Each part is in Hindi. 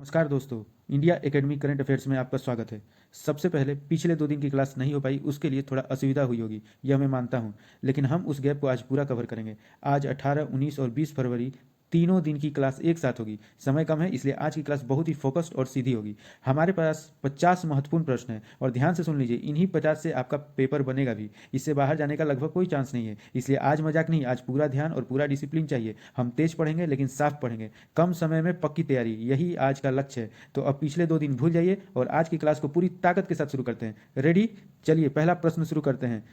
नमस्कार दोस्तों। इंडिया एकेडमी करंट अफेयर्स में आपका स्वागत है। सबसे पहले पिछले 2 दिन की क्लास नहीं हो पाई, उसके लिए थोड़ा असुविधा हुई होगी, यह मैं मानता हूं, लेकिन हम उस गैप को आज पूरा कवर करेंगे। आज 18, 19 और 20 फरवरी तीनों दिन की क्लास एक साथ होगी। समय कम है, इसलिए आज की क्लास बहुत ही फोकस्ड और सीधी होगी। हमारे पास 50 महत्वपूर्ण प्रश्न हैं और ध्यान से सुन लीजिए, इन्हीं 50 से आपका पेपर बनेगा भी। इससे बाहर जाने का लगभग कोई चांस नहीं है, इसलिए आज मजाक नहीं, आज पूरा ध्यान और पूरा डिसिप्लिन चाहिए। हम तेज पढ़ेंगे लेकिन साफ पढ़ेंगे, कम समय में पक्की तैयारी, यही आज का लक्ष्य है। तो अब पिछले 2 दिन भूल जाइए और आज की क्लास को पूरी ताकत के साथ शुरू करते हैं। रेडी? चलिए पहला प्रश्न शुरू करते हैं।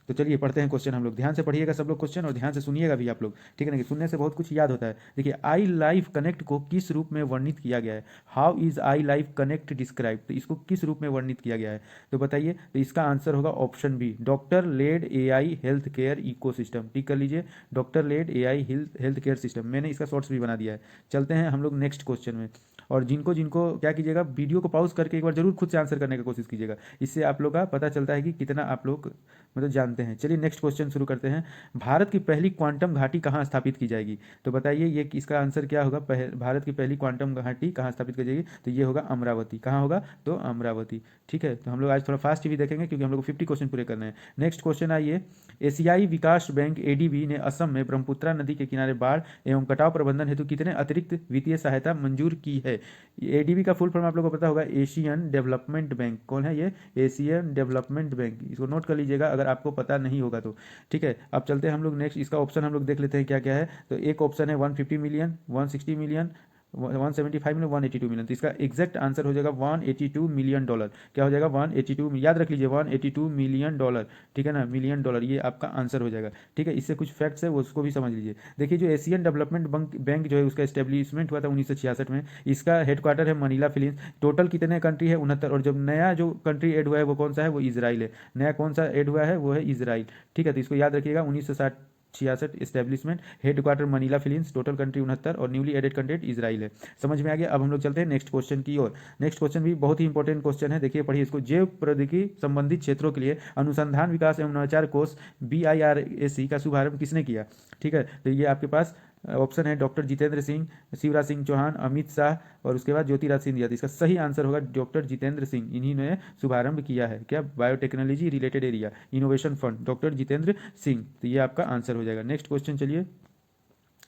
तो चलिए पढ़ते हैं क्वेश्चन हम लोग। ध्यान से पढ़िएगा सब लोग क्वेश्चन, और ध्यान से सुनिएगा भी आप लोग, ठीक है ना, कि सुनने से बहुत कुछ याद होता है। देखिए, आई लाइफ कनेक्ट को किस रूप में वर्णित किया गया है? How is I life connect describe? तो इसको किस रूप में वर्णित किया गया है? तो बताइए। तो इसका आंसर होगा option B, doctor led AI health care ecosystem. Tick कर लीजिए, doctor led AI health care system. मैंने इसका शॉर्ट्स भी बना दिया है। चलते हैं हम लोग नेक्स्ट क्वेश्चन में। और जिनको जिनको क्या कीजिएगा, वीडियो को पॉज करके एक बार जरूर खुद से आंसर करने की कोशिश कीजिएगा। इससे आप लोग का पता चलता है कि कितना आप लोग मतलब जानते हैं। चलिए नेक्स्ट क्वेश्चन शुरू करते हैं। भारत की पहली क्वांटम घाटी कहाँ स्थापित की जाएगी? तो बताइए ये इसका आंसर क्या होगा? भारत की पहली क्वांटम घाटी कहाँ स्थापित की जाएगी? तो ये होगा अमरावती। कहाँ होगा? तो अमरावती। ठीक है, तो हम लोग आज थोड़ा फास्ट भी देखेंगे क्योंकि हम लोग को 50 क्वेश्चन पूरे करने हैं। नेक्स्ट क्वेश्चन आइए। एशियाई विकास बैंक एडीबी ने असम में ब्रह्मपुत्रा नदी के किनारे बाढ़ एवं कटाव प्रबंधन हेतु कितने अतिरिक्त वित्तीय सहायता मंजूर की है? एडीबी का फुल फॉर्म आप लोगों को पता होगा, एशियन डेवलपमेंट बैंक। कौन है ये? Asian development bank. इसको नोट कर लीजिएगा अगर आपको पता नहीं होगा तो। ठीक है, अब चलते हैं हम लोग नेक्स्ट। इसका ऑप्शन हम लोग देख लेते हैं क्या क्या है। तो एक ऑप्शन है 150 मिलियन, 160 मिलियन, 175 मिलियन, 182 मिलियन। तो इसका एग्जैक्ट आंसर हो जाएगा 182 मिलियन डॉलर। क्या हो जाएगा? 182, याद रख लीजिए 182 मिलियन डॉलर। ठीक है ना, मिलियन डॉलर, ये आपका आंसर हो जाएगा। ठीक है, इससे कुछ फैक्ट्स है वो उसको भी समझ लीजिए। देखिए, जो एशियन डेवलपमेंट बैंक जो है उसका एस्टेब्लिशमेंट हुआ था 1966 में। इसका हेडक्वार्टर है मनीला फिलीपींस। टोटल कितने कंट्री है? 69। और जब नया जो कंट्री ऐड हुआ है वो कौन सा है? वो इजराइल है। नया कौन सा ऐड हुआ है? वो है इजराइल। ठीक है, तो इसको याद रखिएगा। 1966 establishment, headquarter Manila Philippines, total country 69 और न्यूली एडेड कंट्री इजराइल है। समझ में आ गया? अब हम लोग चलते हैं नेक्स्ट क्वेश्चन की ओर। नेक्स्ट क्वेश्चन भी बहुत ही इंपॉर्टेंट क्वेश्चन है, देखिए पढ़िए इसको। जैव प्रौद्योगिकी संबंधित क्षेत्रों के लिए अनुसंधान विकास एवं नवाचार कोष BIRAC का शुभारंभ किसने किया? ठीक है, तो ये आपके पास ऑप्शन है डॉक्टर जितेंद्र सिंह, शिवराज सिंह चौहान, अमित शाह और उसके बाद ज्योतिराज सिंधिया। तो इसका सही आंसर होगा डॉक्टर जितेंद्र सिंह। इन्हीं ने शुभारंभ किया है क्या? Biotechnology related area innovation fund, doctor Jitendra Singh. तो ये आपका आंसर हो जाएगा। नेक्स्ट क्वेश्चन, चलिए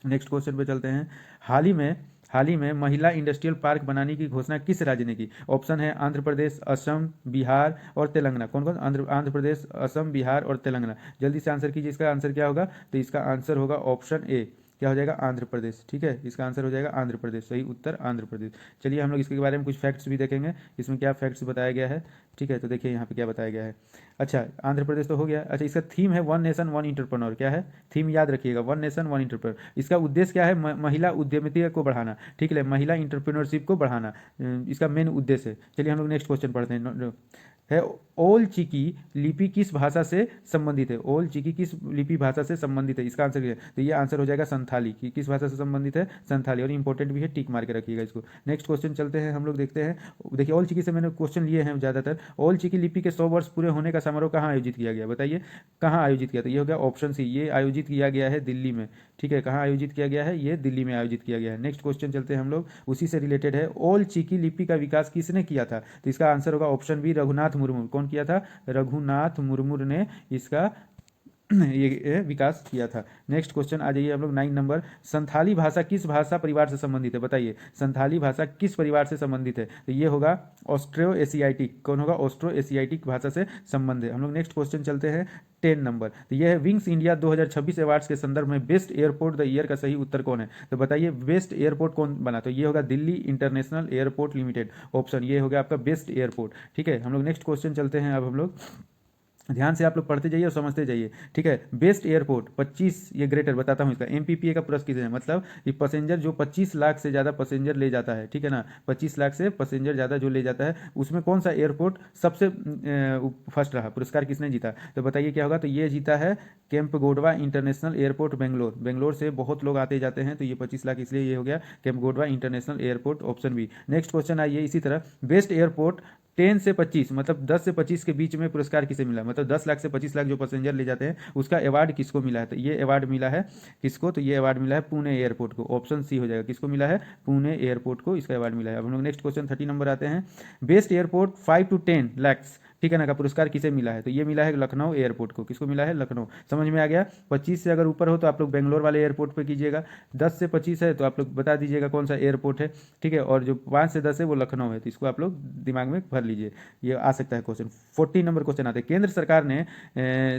नेक्स्ट क्वेश्चन पे चलते हैं। हाल ही में महिला इंडस्ट्रियल पार्क बनाने की घोषणा किस राज्य ने की? ऑप्शन है आंध्र प्रदेश, असम, बिहार और तेलंगाना। कौन कौन? आंध्र प्रदेश, असम, बिहार और तेलंगाना। जल्दी से आंसर कीजिए, इसका आंसर क्या होगा? तो इसका आंसर होगा ऑप्शन ए। क्या हो जाएगा? आंध्र प्रदेश। ठीक है, इसका आंसर हो जाएगा आंध्र प्रदेश। सही उत्तर आंध्र प्रदेश। चलिए हम लोग इसके बारे में कुछ फैक्ट्स भी देखेंगे, इसमें क्या फैक्ट्स बताया गया है। ठीक है, तो देखिए यहाँ पे क्या बताया गया है। अच्छा, आंध्र प्रदेश तो हो गया। अच्छा, इसका थीम है वन नेशन वन इंटरप्रेन्योर। क्या है थीम? याद रखिएगा, वन नेशन वन इंटरप्रेन्योर। इसका उद्देश्य क्या है? महिला उद्यमिता को बढ़ाना। ठीक है, महिला इंटरप्रेन्योरशिप को बढ़ाना इसका मेन उद्देश्य है। चलिए हम लोग नेक्स्ट क्वेश्चन पढ़ते हैं। है ओल चिकी लिपि किस भाषा से संबंधित है? ओल चिकी किस लिपि भाषा से संबंधित है? इसका आंसर क्या है? तो ये आंसर हो जाएगा संथाली। की किस भाषा से संबंधित है? संथाली। और इंपॉर्टेंट भी है, टिक मार के रखिएगा इसको। नेक्स्ट क्वेश्चन चलते हैं हम लोग, देखते हैं। देखिए, ओल चिकी से मैंने क्वेश्चन लिए हैं ज़्यादातर। ओल चिकी लिपि के 100 वर्ष पूरे होने का समारोह कहाँ आयोजित किया गया? बताइए कहाँ आयोजित किया? तो ये हो गया ऑप्शन सी, ये आयोजित किया गया है दिल्ली में। ठीक है, कहाँ आयोजित किया गया है? ये दिल्ली में आयोजित किया गया है। नेक्स्ट क्वेश्चन चलते हैं हम लोग, उसी से रिलेटेड है। ओल चिकी लिपि का विकास किसने किया था? तो इसका आंसर होगा ऑप्शन बी, रघुनाथ मुर्मू। कौन किया था? रघुनाथ मुर्मू ने इसका ये विकास किया था। नेक्स्ट क्वेश्चन आ जाइए हम लोग 9 नंबर। संथाली भाषा किस भाषा परिवार से संबंधित है? बताइए संथाली भाषा किस परिवार से संबंधित है? तो ये होगा ऑस्ट्रो एशियाटिक। कौन होगा? ऑस्ट्रो एशियाटिक भाषा से संबंध है। हम लोग नेक्स्ट क्वेश्चन चलते हैं 10 नंबर। तो ये है विंग्स इंडिया 2026 अवार्ड्स के संदर्भ में बेस्ट एयरपोर्ट द ईयर का सही उत्तर कौन है? तो बताइए बेस्ट एयरपोर्ट कौन बना? तो ये होगा Delhi international airport limited. Option ये हो गया आपका बेस्ट एयरपोर्ट। ठीक है, हम लोग नेक्स्ट क्वेश्चन चलते हैं। अब हम लोग ध्यान से आप लोग पढ़ते जाइए और समझते जाइए। ठीक है, बेस्ट एयरपोर्ट 25, ये ग्रेटर बताता हूँ इसका। MPPA का पुरस्कृत किसे है? मतलब ये पैसेंजर जो 25 लाख से ज़्यादा पैसेंजर ले जाता है। ठीक है ना, 25 लाख से पैसेंजर ज़्यादा जो ले जाता है, उसमें कौन सा एयरपोर्ट सबसे फर्स्ट रहा? पुरस्कार किसने जीता? तो बताइए क्या होगा? तो ये जीता है केम्पगोडवा इंटरनेशनल एयरपोर्ट बेंगलोर। बेंगलोर से बहुत लोग आते जाते हैं, तो ये 25 लाख इसलिए ये हो गया Kempegowda international airport, option B. Next question आइए इसी तरह। बेस्ट एयरपोर्ट 10 से 25 मतलब 10 से 25 के बीच में पुरस्कार किसे मिला, मतलब 10 लाख से 25 लाख जो पैसेंजर ले जाते हैं उसका अवार्ड किसको मिला है, तो ये अवार्ड मिला है किसको, तो ये अवार्ड मिला है पुणे एयरपोर्ट को, ऑप्शन सी हो जाएगा, किसको मिला है, पुणे एयरपोर्ट को इसका अवार्ड मिला है। अब हम लोग नेक्स्ट क्वेश्चन 30 नंबर आते हैं, बेस्ट एयरपोर्ट 5 to 10 lakhs, ठीक है ना, का पुरस्कार किसे मिला है, तो ये मिला है लखनऊ एयरपोर्ट को, किसको मिला है, लखनऊ। समझ में आ गया। 25 से अगर ऊपर हो तो आप लोग बेंगलोर वाले एयरपोर्ट पे कीजिएगा, 10 से 25 है तो आप लोग बता दीजिएगा कौन सा एयरपोर्ट है, ठीक है, और जो 5 से 10 है वो लखनऊ है, तो इसको आप लोग दिमाग में भर लीजिए, ये आ सकता है क्वेश्चन। 14 नंबर क्वेश्चन आते हैं, केंद्र सरकार ने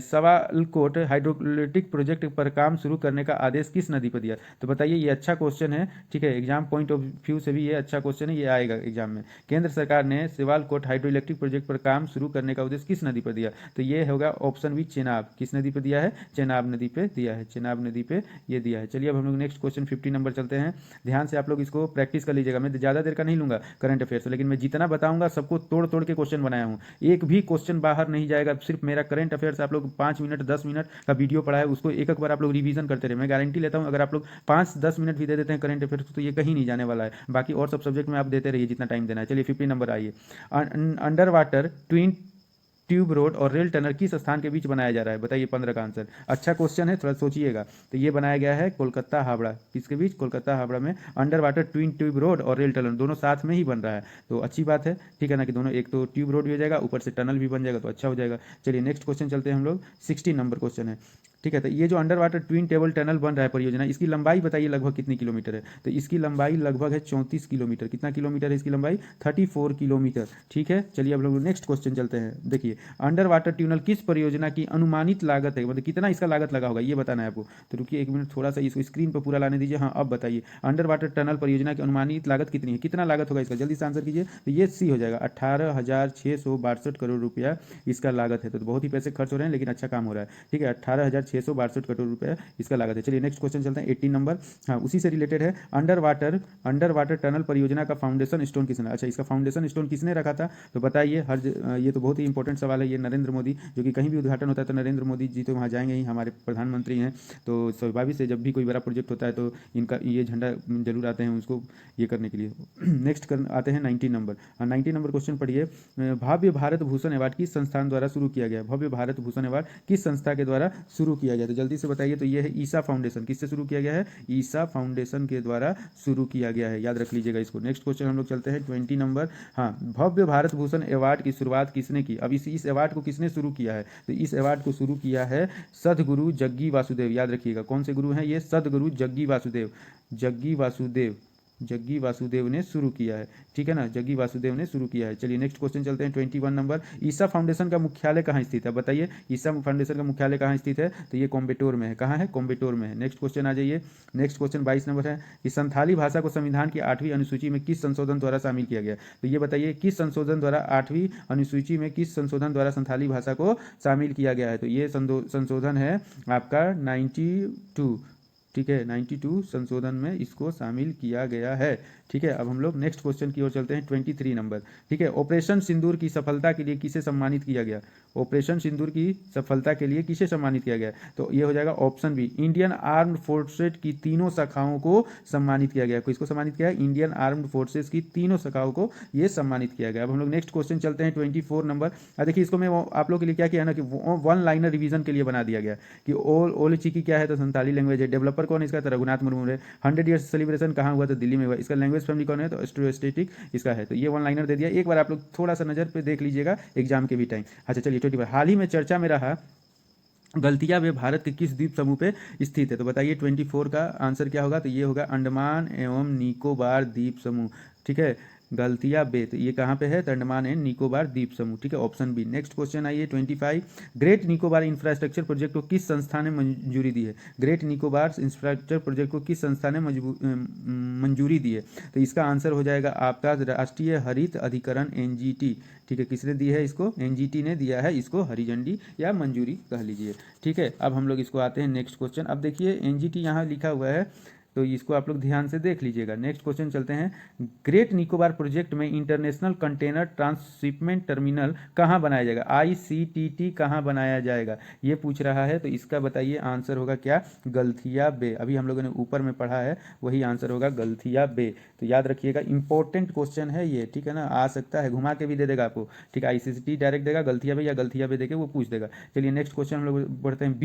सवालकोट हाइड्रोलिटिक प्रोजेक्ट पर काम शुरू करने का आदेश किस नदी पर दिया, तो बताइए, ये अच्छा क्वेश्चन है, ठीक है, एग्जाम पॉइंट ऑफ व्यू से भी ये अच्छा क्वेश्चन है, ये आएगा एग्जाम में। केंद्र सरकार ने सवालकोट हाइड्रो इलेक्ट्रिक प्रोजेक्ट पर काम शुरू करने का उद्देश्य किस नदी पर दिया, तो ये होगा ऑप्शन बी चेनाब, किस नदी पर दिया है, चेनाब नदी पे दिया है, चेनाब नदी पे ये दिया है। चलिए अब हम लोग नेक्स्ट क्वेश्चन 50 नंबर चलते हैं, ध्यान से आप लोग इसको प्रैक्टिस कर लीजिएगा, मैं ज़्यादा देर का नहीं लूंगा करंट अफेयर्स, लेकिन मैं जितना बताऊंगा सबको तोड़ तोड़ के क्वेश्चन बनाया हूँ, एक भी क्वेश्चन बाहर नहीं जाएगा, सिर्फ मेरा करंट अफेयर्स आप लोग 5 मिनट 10 मिनट का वीडियो पढ़ा है उसको एक एक बार आप लोग रिवीजन करते रहे, मैं गारंटी लेता हूँ अगर आप लोग 5-10 मिनट भी दे देते हैं करंट अफेयर्स तो ये कहीं नहीं जाने वाला है, बाकी और सब सब्जेक्ट में आप देते रहिए जितना टाइम देना है। चलिए 50 नंबर आइए, under water twin tube road और रेल टनल किस स्थान के बीच बनाया जा रहा है, बताइए 15 का आंसर। अच्छा क्वेश्चन है, थोड़ा सोचिएगा, तो ये बनाया गया है कोलकाता हावड़ा, किसके बीच, कोलकाता हावड़ा में under water twin tube road और रेल टनल दोनों साथ में ही बन रहा है, तो अच्छी बात है, ठीक है ना, कि दोनों, एक तो ट्यूब रोड भी हो जाएगा ऊपर से टनल भी बन जाएगा, तो अच्छा हो जाएगा। चलिए नेक्स्ट क्वेश्चन चलते हैं हम लोग, 60 नंबर क्वेश्चन है, ठीक है, तो ये जो under water twin table tunnel बन रहा है परियोजना, इसकी लंबाई बताइए लगभग कितनी किलोमीटर है, तो इसकी लंबाई लगभग है 34 किलोमीटर, कितना किलोमीटर है इसकी लंबाई, 34 किलोमीटर, ठीक है। चलिए अब लोग नेक्स्ट क्वेश्चन चलते हैं, देखिए अंडर वाटर ट्यूनल किस परियोजना की अनुमानित लागत है, मतलब कितना इसका लागत लगा होगा ये बताना है आपको, तो रुकिए एक मिनट, थोड़ा सा इसको स्क्रीन पर पूरा लाने दीजिए, हाँ अब बताइए अंडर वाटर टनल परियोजना की अनुमानित लागत कितनी है, कितना लागत होगा इसका, जल्दी से आंसर कीजिए, तो ये सी हो जाएगा 18,662 करोड़ रुपया इसका लागत है, तो बहुत ही पैसे खर्च हो रहे हैं लेकिन अच्छा काम हो रहा है, ठीक है, 18,662 करोड़ रुपया इसका लागत है। चलिए नेक्स्ट क्वेश्चन चलते हैं 18 नंबर, हाँ उसी से रिलेटेड है, अंडर वाटर टनल परियोजना का फाउंडेशन स्टोन किसने, अच्छा इसका फाउंडेशन स्टोन किसने रखा था, तो बताइए, ये तो बहुत ही इंपॉर्टेंट सवाल है, ये नरेंद्र मोदी, जो कि कहीं भी उद्घाटन होता है तो नरेंद्र मोदी जी तो वहाँ जाएंगे ही, हमारे प्रधानमंत्री हैं, तो स्वाभाविक से जब भी कोई बड़ा प्रोजेक्ट होता है तो इनका ये झंडा जरूर आते हैं उसको ये करने के लिए। नेक्स्ट आते हैं 19 नंबर, 19 नंबर क्वेश्चन पढ़िए, भव्य भारत भूषण अवार्ड किस संस्थान द्वारा शुरू किया गया, भव्य भारत भूषण अवार्ड किस संस्था के द्वारा शुरू किया गया, तो जल्दी से बताइए, तो ये है ईसा फाउंडेशन, किससे शुरू किया गया है, ईसा फाउंडेशन के द्वारा शुरू किया गया है, याद रख लीजिएगा इसको। नेक्स्ट क्वेश्चन हम लोग चलते हैं 20 नंबर, हाँ भव्य भारत भूषण अवार्ड की शुरुआत किसने की, अब इस अवार्ड को किसने शुरू किया है, तो इस अवार्ड को शुरू किया है सदगुरु जग्गी वासुदेव, याद रखिएगा कौन से गुरु हैं ये, सदगुरु जग्गी वासुदेव, जग्गी वासुदेव ने शुरू किया है, ठीक है ना, जग्गी वासुदेव ने शुरू किया है। चलिए नेक्स्ट क्वेश्चन चलते हैं 21 नंबर, ईसा फाउंडेशन का मुख्यालय कहाँ स्थित है, बताइए ईसा फाउंडेशन का मुख्यालय कहाँ स्थित है, तो ये कोम्बेटोर में है, कहाँ है, कोम्बेटोर में है। नेक्स्ट क्वेश्चन आ जाइए, नेक्स्ट क्वेश्चन 22 नंबर है कि संथाली भाषा को संविधान की 8वीं अनुसूची में किस संशोधन द्वारा शामिल किया गया, तो ये बताइए किस संशोधन द्वारा 8वीं अनुसूची में किस संशोधन द्वारा संथाली भाषा को शामिल किया गया है, तो ये संशोधन है आपका 92, ठीक है, 92 संशोधन में इसको शामिल किया गया है, ठीक है। अब हम लोग नेक्स्ट क्वेश्चन की ओर चलते हैं 23 नंबर, ठीक है, ऑपरेशन सिंदूर की सफलता के लिए किसे सम्मानित किया गया, ऑपरेशन सिंदूर की सफलता के लिए किसे सम्मानित किया गया, तो ये हो जाएगा option B, Indian armed forces की तीनों शाखाओं को सम्मानित किया गया, किसको सम्मानित किया है, इंडियन आर्म्ड फोर्सेज की तीनों शाखाओं को ये सम्मानित किया गया। अब हम लोग नेक्स्ट क्वेश्चन चलते हैं 24 नंबर, देखिए इसको मैं आप लोग के लिए क्या किया है ना कि वन लाइनर रिवीजन के लिए बना दिया गया कि ओल चिकी क्या है, तो संताली लैंग्वेज है, डेवलपर कौन है इसका, तो रघुनाथ मुर्मू है, 100 ईयर्स सेलिब्रेशन कहाँ हुआ, तो दिल्ली में हुआ, इसका लैंग्वेज फैमिली कौन है, तो एस्ट्रोस्टेटिक इसका है, तो ये वन लाइनर दे दिया, एक बार आप लोग थोड़ा सा नजर पे देख लीजिएगा एग्जाम के भी टाइम। अच्छा चलिए 24, हाल ही में चर्चा में रहा गलतिया वे भारत के किस द्वीप समूह पे स्थित है, तो बताइए 24 का आंसर क्या होगा, तो ये होगा अंडमान एवं निकोबार द्वीप समूह, ठीक है, गलतिया बे, तो ये कहाँ पे है, तो अंडमान एंड निकोबार द्वीप समूह, ठीक है, ऑप्शन बी। नेक्स्ट क्वेश्चन आइए 25, ग्रेट निकोबार इंफ्रास्ट्रक्चर प्रोजेक्ट को किस संस्था ने मंजूरी दी है, ग्रेट निकोबार इंफ्रास्ट्रक्चर प्रोजेक्ट को किस संस्था ने मंजूरी दी है, तो इसका आंसर हो जाएगा आपका राष्ट्रीय हरित अधिकरण एनजीटी, ठीक है, किसने दी है इसको, एनजीटी ने दिया है इसको हरी झंडी या मंजूरी कह लीजिए, ठीक है। अब हम लोग इसको आते हैं नेक्स्ट क्वेश्चन, अब देखिए एनजीटी यहाँ लिखा हुआ है तो इसको आप लोग ध्यान से देख लीजिएगा। नेक्स्ट क्वेश्चन चलते हैं, ग्रेट निकोबार प्रोजेक्ट में इंटरनेशनल कंटेनर ट्रांसशिपमेंट टर्मिनल कहाँ बनाया जाएगा, ICTT कहाँ बनाया जाएगा, ये पूछ रहा है। तो इसका बताइए आंसर होगा क्या, गलथिया बे। अभी हम लोगों ने ऊपर में पढ़ा है, वही आंसर होगा गलथिया बे। तो याद रखिएगा, इंपॉर्टेंट क्वेश्चन है ये, ठीक है ना, आ सकता है, घुमा के भी दे देगा आपको, ठीक है, ICCT डायरेक्ट देगा, गलथिया बे या गलथिया बे देके वो पूछ देगा। चलिए नेक्स्ट क्वेश्चन हम लोग बढ़ते हैं,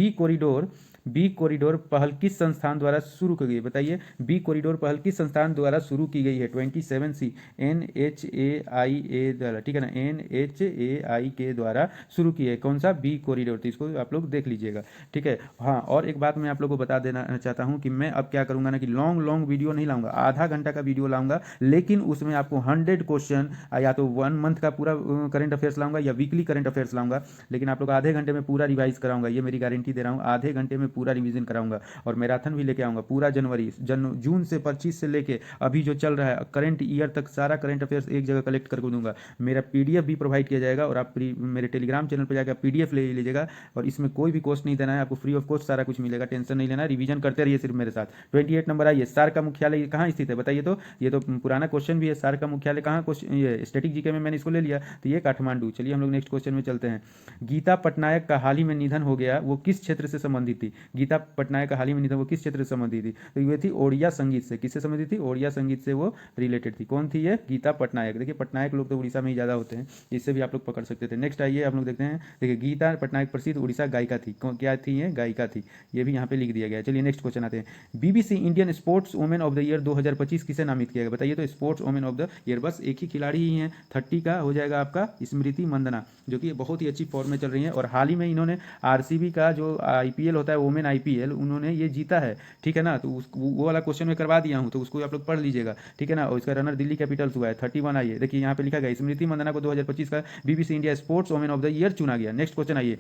बी कॉरिडोर पहल किस संस्थान द्वारा शुरू की गई, बताइए बी कॉरिडोर पहल किस संस्थान द्वारा शुरू की गई है, 27C NHAIA द्वारा, ठीक है ना, NHAI के द्वारा शुरू की है, कौन सा, बी कॉरिडोर। तो इसको आप लोग देख लीजिएगा, ठीक है। हाँ, और एक बात मैं आप लोगों को बता देना चाहता हूँ कि मैं अब क्या करूँगा ना कि लॉन्ग वीडियो नहीं लाऊंगा, आधा घंटा का वीडियो लाऊंगा, लेकिन उसमें आपको 100 क्वेश्चन या तो 1 मंथ का पूरा करंट अफेयर्स लाऊंगा या वीकली करंट अफेयर्स लाऊंगा, लेकिन आप लोग आधे घंटे में पूरा रिवाइज कराऊंगा, ये मेरी गारंटी दे रहा हूँ, आधे घंटे में पूरा रिवीजन कराऊंगा। और मैराथन भी लेके आऊंगा पूरा जून से 25 से लेके अभी जो चल रहा है करंट ईयर तक सारा करंट अफेयर्स एक जगह कलेक्ट करके दूंगा। मेरा PDF भी प्रोवाइड किया जाएगा और आप मेरे टेलीग्राम चैनल पर जाकर PDF ले लीजिएगा, और इसमें कोई भी कॉस्ट नहीं देना है आपको, फ्री ऑफ कॉस्ट सारा कुछ मिलेगा, टेंशन नहीं लेना, रिवीजन करते रहिए सिर्फ मेरे साथ। 28 नंबर आइए, सार का मुख्यालय कहाँ स्थित है, बताइए। तो ये तो पुराना क्वेश्चन भी है, सार का मुख्यालय कहाँ, क्वेश्चन ये स्टैटिक जीके में मैंने इसको ले लिया, तो ये काठमांडू। चलिए हम लोग नेक्स्ट क्वेश्चन में चलते हैं, गीता पटनायक का हाल ही में निधन हो गया, वो किस क्षेत्र से संबंधित थी, गीता पटनायक का हाल ही में निधन वो किस क्षेत्र से संबंधित थी, तो ये थी ओडिया संगीत से, किससे संबंधित थी, ओडिया संगीत से वो रिलेटेड थी। कौन थी ये, गीता पटनायक। देखिए पटनायक लोग तो उड़ीसा में ही ज़्यादा होते हैं, इससे भी आप लोग पकड़ सकते थे। नेक्स्ट आइए हम लोग देखते हैं, देखिए गीता पटनायक प्रसिद्ध उड़ीसा गायिका थी, क्या थी ये, गायिका थी, ये भी यहाँ पे लिख दिया गया है। चलिए नेक्स्ट क्वेश्चन आते हैं, BBC Indian sports women of the year 2025 किसे नामित किया गया, बताइए। तो sports women of the year बस एक ही खिलाड़ी ही हैं, 30 का हो जाएगा आपका स्मृति मंदना, जो कि बहुत ही अच्छी फॉर्म में चल रही हैं, और हाल ही में इन्होंने RCB का जो IPL होता है वुमेन IPL उन्होंने ये जीता है, ठीक है ना। तो वो वाला क्वेश्चन मैं करवा दिया हूँ, तो उसको आप लोग पढ़ लीजिएगा, ठीक है ना। और इसका रनर दिल्ली कैपिटल्स हुआ है 31। आइए देखिए यहाँ पे लिखा गया स्मृति मंदना को 2025 का BBC India sports women of the year चुना गया। नेक्स्ट क्वेश्चन आइए,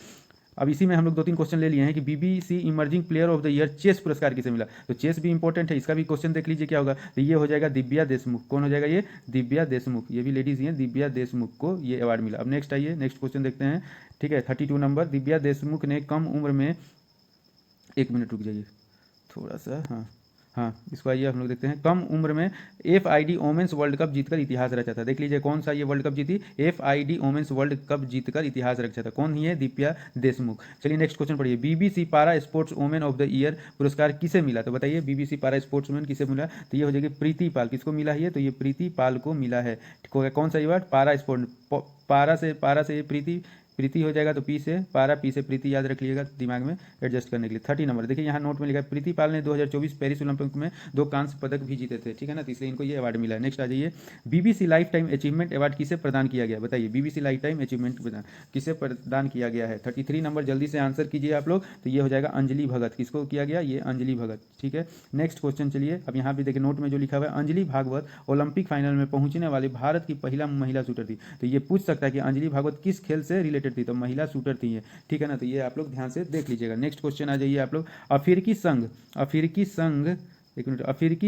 अब इसी में हम लोग 2-3 क्वेश्चन ले लिए हैं कि BBC emerging player of the year chess पुरस्कार किसे मिला, तो चेस भी इंपॉर्टेंट है, इसका भी क्वेश्चन देख लीजिए क्या होगा, तो ये हो जाएगा दिव्या देशमुख। कौन हो जाएगा ये, दिव्या देशमुख, ये भी लेडीज ही हैं, दिव्या देशमुख को ये अवार्ड मिला। अब नेक्स्ट आइए, नेक्स्ट क्वेश्चन देखते हैं, ठीक है, 32 नंबर, दिव्या देशमुख ने कम उम्र में, एक मिनट रुक जाइए थोड़ा सा, हाँ इसको आइए हम लोग देखते हैं, कम उम्र में FID वोमेंस वर्ल्ड कप जीतकर इतिहास रचा था। देख लीजिए कौन सा ये वर्ल्ड कप जीती, FID वोमेंस वर्ल्ड कप जीतकर इतिहास रचा था, कौन ही है, दिव्या देशमुख। चलिए नेक्स्ट क्वेश्चन पढ़िए, BBC पारा sports women of the year पुरस्कार किसे मिला, तो बताइए BBC पारा स्पोर्ट्स वुमेन किसे मिला, तो ये हो जाएगी प्रीति पाल। किसको मिला है, तो ये प्रीति पाल को मिला है, ठीक हो गया। कौन सा ये वर्ड, पारा स्पोर्ट, पारा से ये प्रीति हो जाएगा, तो पी से पारा, पी से प्रीति, याद रख लीजिएगा दिमाग में एडजस्ट करने के लिए। 30 नंबर देखिए यहाँ नोट में लिखा है, प्रीति पाल ने 2024 पेरिस ओलंपिक में 2 कांस्य पदक भी जीते थे, ठीक है ना, तो इसलिए इनको ये अवार्ड मिला है। नेक्स्ट आ जाइए, BBC life time achievement award किसे प्रदान किया गया, बताइए BBC लाइफ टाइम अचीवमेंट किसे प्रदान किया गया है। 33 नंबर जल्दी से आंसर कीजिए आप लोग, तो ये हो जाएगा अंजलि भगत। किसको किया गया, ये अंजलि भगत, ठीक है। नेक्स्ट क्वेश्चन चलिए, अब यहाँ पे देखिए नोट में जो लिखा हुआ है, अंजलि भागवत ओलंपिक फाइनल में पहुंचने वाली भारत की पहला महिला शूटर थी, तो ये पूछ सकता है कि अंजलि भागवत किस खेल से रिलेटेड थी, तो महिला शूटर थी है, ठीक है ना, तो ये आप लोग ध्यान से देख लीजिएगा। नेक्स्ट क्वेश्चन आ जाइए आप लोग, अफ्रीकी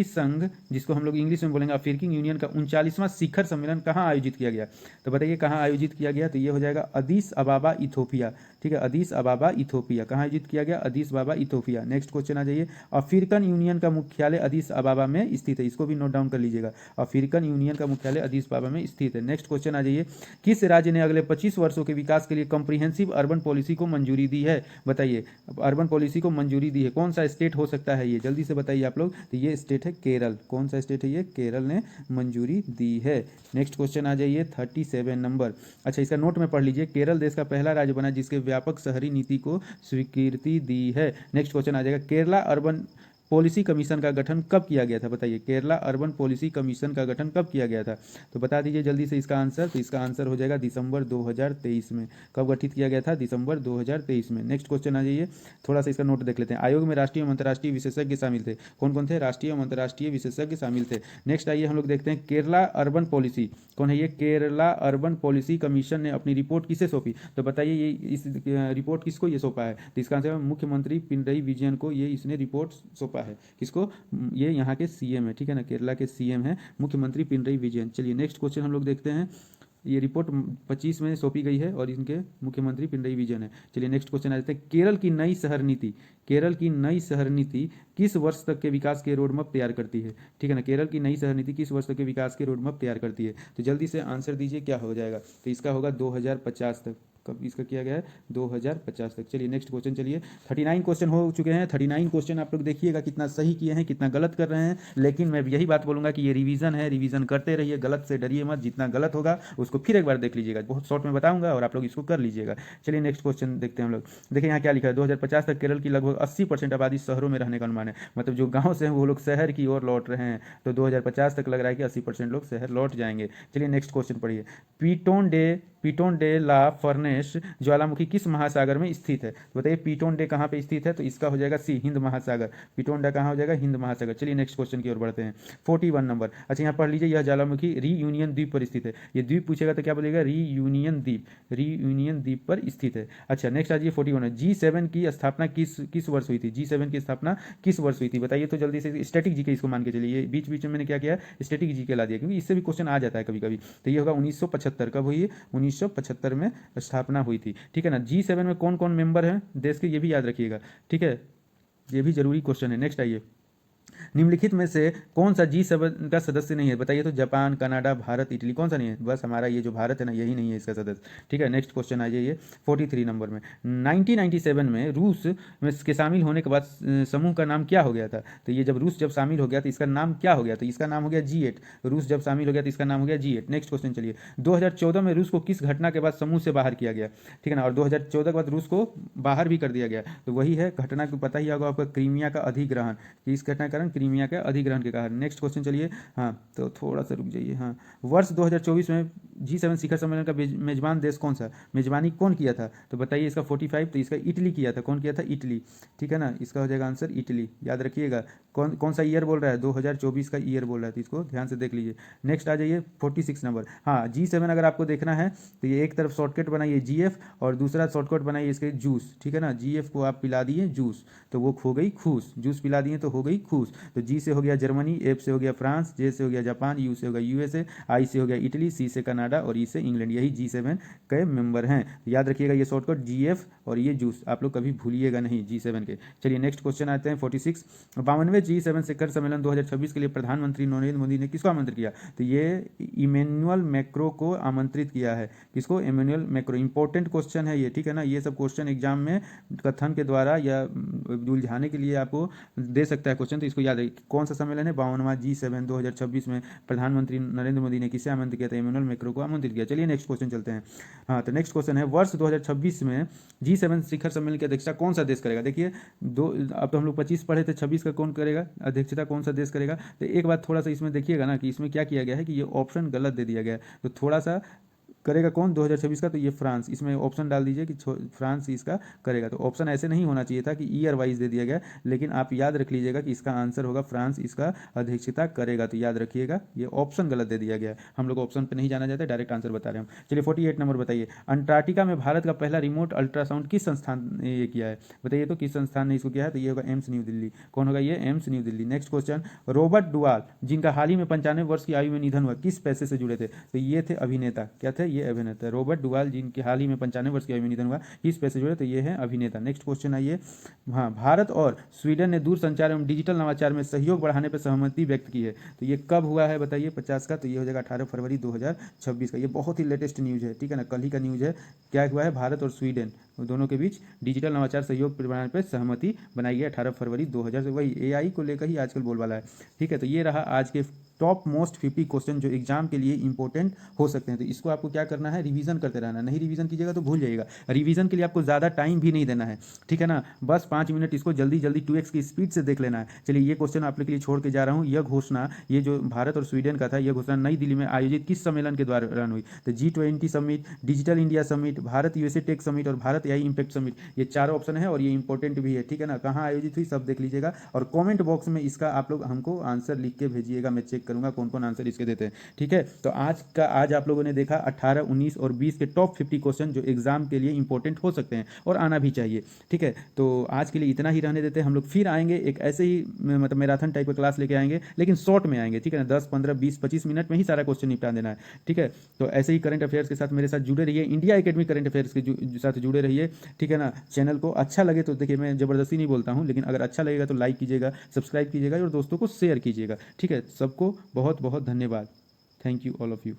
संघ जिसको हम लोग इंग्लिश में बोलेंगे अफ्रीकी यूनियन का 39वां शिखर सम्मेलन कहाँ आयोजित किया गया, तो बताइए कहाँ आयोजित किया गया, तो ये हो जाएगा अदीस अबाबा इथोपिया, ठीक है, अदीस अबाबा इथोपिया, कहाँ आयोजित किया गया, अदीस अबाबा इथोपिया। नेक्स्ट क्वेश्चन आ जाइए, अफ्रीकन यूनियन का मुख्यालय अदीस अबाबा में स्थित है, इसको भी नोट डाउन कर लीजिएगा, अफ्रीकन यूनियन का मुख्यालय अदीस अबाबा में स्थित है। नेक्स्ट क्वेश्चन आ जाइए, किस राज्य ने अगले 25 वर्षों के विकास के लिए कॉम्प्रिहेंसिव अर्बन पॉलिसी को मंजूरी दी है, बताइए अर्बन पॉलिसी को मंजूरी दी है, कौन सा स्टेट हो सकता है ये, जल्दी से बताइए आप लोग, तो ये स्टेट है केरल। कौन सा स्टेट है ये, केरल ने मंजूरी दी है। नेक्स्ट क्वेश्चन आ जाइए 37 नंबर, अच्छा इसका नोट में पढ़ लीजिए, केरल देश का पहला राज्य बना जिसके व्यापक शहरी नीति को स्वीकृति दी है। नेक्स्ट क्वेश्चन आ जाएगा, केरला अर्बन पॉलिसी कमीशन का गठन कब किया गया था, बताइए केरला अर्बन पॉलिसी कमीशन का गठन कब किया गया था, तो बता दीजिए जल्दी से इसका आंसर, तो इसका आंसर हो जाएगा दिसंबर 2023 में। कब गठित किया गया था, दिसंबर 2023 में। नेक्स्ट क्वेश्चन आ जाइए, थोड़ा सा इसका नोट देख लेते हैं, आयोग में राष्ट्रीय एवं अंतर्राष्ट्रीय विशेषज्ञ शामिल थे, कौन कौन थे, राष्ट्रीय एवं अंतर्राष्ट्रीय विशेषज्ञ शामिल थे। नेक्स्ट आइए हम लोग देखते हैं, केरला अर्बन पॉलिसी कौन है, ये केरला अर्बन पॉलिसी कमीशन ने अपनी रिपोर्ट किसे सौंपी, तो बताइए ये इस रिपोर्ट किसको ये सौंपा है, तो इसका आंसर मुख्यमंत्री पिनरई विजयन को ये इसने रिपोर्ट सौंपा है, किसको, ये यहाँ के CM है, ठीक है ना, केरला के CM है मुख्यमंत्री पिनरई विजयन। चलिए नेक्स्ट क्वेश्चन हम लोग देखते हैं, ये रिपोर्ट 25 में सौंपी गई है और इनके मुख्यमंत्री पिनरई विजयन है। चलिए नेक्स्ट क्वेश्चन आ जाते हैं। केरल की नई शहर नीति, केरल की नई शहर नीति किस वर्ष तक के विकास के रोडमैप तैयार करती है? ठीक है ना, केरल की नई शहर नीति किस वर्ष तक के विकास के रोडमैप तैयार करती है? तो जल्दी से आंसर दीजिए, क्या हो जाएगा? तो इसका होगा 2050 तक। कब इसका किया गया है? 2050 तक। चलिए नेक्स्ट क्वेश्चन। चलिए 39 क्वेश्चन हो चुके हैं। 39 क्वेश्चन आप लोग देखिएगा कितना सही किए हैं, कितना गलत कर रहे हैं। लेकिन मैं यही बात बोलूंगा कि ये रिवीजन है, रिवीजन करते रहिए, गलत से डरिए मत। जितना गलत होगा उसको फिर एक बार देख लीजिएगा, बहुत शॉर्ट में बताऊंगा और आप लोग इसको कर लीजिएगा। चलिए नेक्स्ट क्वेश्चन देखते हैं हम लोग। देखिए यहाँ क्या लिखा है, 2050 तक केरल की लगभग 80% आबादी शहरों में रहने का अनुमान है। मतलब जो गाँव से हैं वो लोग शहर की ओर लौट रहे हैं। तो 2050 तक लग रहा है कि 80% लोग शहर लौट जाएंगे। चलिए नेक्स्ट क्वेश्चन पढ़िए। पीटोन डे ला फर्नेस ज्वालामुखी किस महासागर में स्थित है? तो बताइए पीटोन डे कहाँ पे स्थित है? तो इसका हो जाएगा सी, हिंद महासागर। पीटोन डे कहाँ हो जाएगा? हिंद महासागर। चलिए नेक्स्ट क्वेश्चन की ओर बढ़ते हैं। 41 नंबर। अच्छा यहाँ पढ़ लीजिए, यह ज्वालामुखी रीयूनियन द्वीप पर स्थित है। ये द्वीप पूछेगा तो क्या बोलेगा? रीयूनियन द्वीप, रीयूनियन द्वीप पर स्थित है। अच्छा नेक्स्ट आ जाइए 41। G7 की स्थापना किस वर्ष हुई थी? G7 की स्थापना किस वर्ष हुई थी? बताइए तो जल्दी से। स्टैटिक जी के इसको मान के चलिए, बीच बीच में मैंने क्या किया, स्टैटिक जी के ला दिया, क्योंकि इससे भी क्वेश्चन आ जाता है कभी कभी। तो ये होगा 1975। कब हुई? 1975 में स्थापना हुई थी। ठीक है ना। G7 में कौन कौन मेंबर हैं देश के, ये भी याद रखिएगा। ठीक है, ये भी जरूरी क्वेश्चन है। नेक्स्ट आइए, निम्नलिखित में से कौन सा G7 का सदस्य नहीं है? बताइए तो। जापान, कनाडा, भारत, इटली, कौन सा नहीं है? बस हमारा ये जो भारत है ना, यही नहीं है इसका सदस्य। ठीक है, नेक्स्ट क्वेश्चन आ जाइए 43 नंबर में। 1997 में रूस में के शामिल होने के बाद समूह का नाम क्या हो गया था? तो ये जब रूस शामिल हो गया तो इसका नाम क्या हो गया? तो इसका नाम हो गया G8। रूस जब शामिल हो गया तो इसका नाम हो गया G8। नेक्स्ट क्वेश्चन चलिए। 2014 में रूस को किस घटना के बाद समूह से बाहर किया गया? ठीक है ना, और 2014 के बाद रूस को बाहर भी कर दिया गया। तो वही है घटना को पता ही होगा आपका, क्रीमिया का अधिग्रहण। इस घटना के कारण, क्रीमिया के अधिग्रहण के कारण। नेक्स्ट क्वेश्चन चलिए। हाँ तो थोड़ा सा रुक जाइए। हाँ, वर्ष 2024 में G7 शिखर सम्मेलन का मेजबान देश कौन सा? मेजबानी कौन किया था? तो बताइए इसका 45। तो इसका इटली किया था। कौन किया था? इटली। ठीक है ना, इसका हो जाएगा आंसर इटली। याद रखिएगा। कौन कौन सा ईयर बोल रहा है? 2024 का ईयर बोल रहा है, तो इसको ध्यान से देख लीजिए। नेक्स्ट आ जाइए 46 नंबर। हाँ, G7 अगर आपको देखना है तो ये एक तरफ शॉर्टकट बनाइए GF और दूसरा शॉर्टकट बनाइए इसके जूस। ठीक है ना, GF को आप पिला दिए जूस तो वो हो गई खुश, जूस पिला दिए तो हो गई खुश। तो G से हो गया जर्मनी, F से हो गया फ्रांस, J से हो गया जापान, U से हो गया USA, I से हो गया इटली, C से कनाडा और E से इंग्लैंड। यही G7 के मेंबर हैं। याद रखिएगा ये शॉर्टकट GF और ये जूस आप लोग कभी भूलिएगा नहीं G7 के। चलिए नेक्स्ट क्वेश्चन आते हैं 46। 52वें G7 शिखर सम्मेलन 2026 के लिए प्रधानमंत्री नरेंद्र मोदी ने किसको आमंत्रित किया? तो ये इमैनुअल मैक्रो को आमंत्रित किया है। किसको? Emmanuel Macron. इंपॉर्टेंट क्वेश्चन है ये। ठीक है ना, ये सब क्वेश्चन एग्जाम में कथन के द्वारा या उलझाने के लिए आपको दे सकता है क्वेश्चन, तो इसको याद रखिए। कौन सा सम्मेलन है? 52वां G7 2026 में प्रधानमंत्री नरेंद्र मोदी ने किसे आमंत्रित किया था? इमैनुअल मैक्रो को आमंत्रित किया। चलिए नेक्स्ट क्वेश्चन चलते हैं। हाँ तो नेक्स्ट क्वेश्चन है, वर्ष 2026 में G7 शिखर सम्मेलन की अध्यक्षता कौन सा देश करेगा? देखिए अब तो हम लोग 25 पढ़े थे, 26 का कौन करेगा अध्यक्षता? कौन सा देश करेगा? तो एक बात थोड़ा सा इसमें देखिएगा ना कि इसमें क्या किया गया है कि ये ऑप्शन गलत दे दिया गया है। तो थोड़ा सा करेगा कौन 2026 का? तो ये फ्रांस। इसमें ऑप्शन डाल दीजिए कि फ्रांस इसका करेगा। तो ऑप्शन ऐसे नहीं होना चाहिए था कि ईयर वाइज दे दिया गया, लेकिन आप याद रख लीजिएगा कि इसका आंसर होगा फ्रांस इसका अध्यक्षता करेगा। तो याद रखिएगा ये ऑप्शन गलत दे दिया गया। हम लोग ऑप्शन पर नहीं जाना चाहते, डायरेक्ट आंसर बता रहे हैं हम। चलिए 48 नंबर बताइए। अंटार्कटिका में भारत का पहला रिमोट अल्ट्रासाउंड किस संस्थान ने ये किया है? बताइए तो किस संस्थान ने इसको किया है? तो ये होगा एम्स न्यू दिल्ली। कौन होगा ये? AIIMS new Delhi. Next question, Robert Duwal जिनका हाल ही में 95 वर्ष की आयु में निधन हुआ किस पैसे से जुड़े थे? तो ये थे अभिनेता। क्या थे? ये अभिनेता। रॉबर्ट डुवाल जिनके हाल ही में 95 वर्ष की आयु में निधन हुआ किस पैसे जुड़े? तो ये है अभिनेता। नेक्स्ट क्वेश्चन आइए। हाँ, भारत और स्वीडन ने दूरसंचार एवं डिजिटल नवाचार में सहयोग बढ़ाने पर सहमति व्यक्त की है। तो ये कब हुआ है बताइए 50 का? तो ये हो जाएगा 18 फरवरी 2026 का। ये बहुत ही लेटेस्ट न्यूज़ है। ठीक है ना, कल ही का न्यूज़ है। क्या हुआ है? भारत और स्वीडन दोनों के बीच डिजिटल नवाचार सहयोग बढ़ाने पर सहमति बनाई गई 18 फरवरी 2000 से। वही AI को लेकर ही आजकल बोलबाला है। ठीक है, तो ये रहा आज के टॉप मोस्ट 50 क्वेश्चन जो एग्जाम के लिए इंपॉर्टेंट हो सकते हैं। तो इसको आपको क्या करना है? रिवीजन करते रहना। नहीं रिवीजन कीजिएगा तो भूल जाइएगा। रिवीजन के लिए आपको ज़्यादा टाइम भी नहीं देना है। ठीक है ना, बस 5 मिनट इसको जल्दी जल्दी 2x की स्पीड से देख लेना है। चलिए ये क्वेश्चन आप लोग के लिए छोड़ के जा रहा हूँ। यह घोषणा, ये जो भारत और स्वीडन का था, यह घोषणा नई दिल्ली में आयोजित किस सम्मेलन के दौरान हुई? तो G20 summit, digital India summit, Bharat USA tech summit और भारत भारत या इम्पैक्ट समिट, ये चारों ऑप्शन है और ये इंपॉर्टेंट भी है, ठीक है ना। कहाँ आयोजित हुई सब देख लीजिएगा और कमेंट बॉक्स में इसका आप लोग हमको आंसर लिख के भेजिएगा, मैं चेक करूंगा कौन कौन आंसर इसके देते हैं, ठीक है। तो आज आप लोगों ने देखा 18, 19 और 20 के टॉप 50 क्वेश्चन जो एग्जाम के लिए इंपॉर्टेंट हो सकते हैं और आना भी चाहिए, ठीक है। तो आज के लिए इतना ही रहने देते हैं, हम लोग फिर आएंगे एक ऐसे ही मतलब मैराथन टाइप का क्लास लेके आएंगे, लेकिन शॉर्ट में आएंगे, ठीक है ना। 10, 15, 20, 25 मिनट में ही सारा क्वेश्चन निपटा देना है, ठीक है। तो ऐसे ही करंट अफेयर्स के साथ मेरे साथ जुड़े रहिए, इंडिया एकेडमी करंट अफेयर्स के साथ जुड़े रहिए, ठीक है ना। चैनल को अच्छा लगे तो देखिए, मैं जबरदस्ती नहीं बोलता हूँ, लेकिन अगर अच्छा लगेगा तो लाइक कीजिएगा, सब्सक्राइब कीजिएगा और दोस्तों को शेयर कीजिएगा, ठीक है। सबको बहुत बहुत धन्यवाद। Thank you all of you.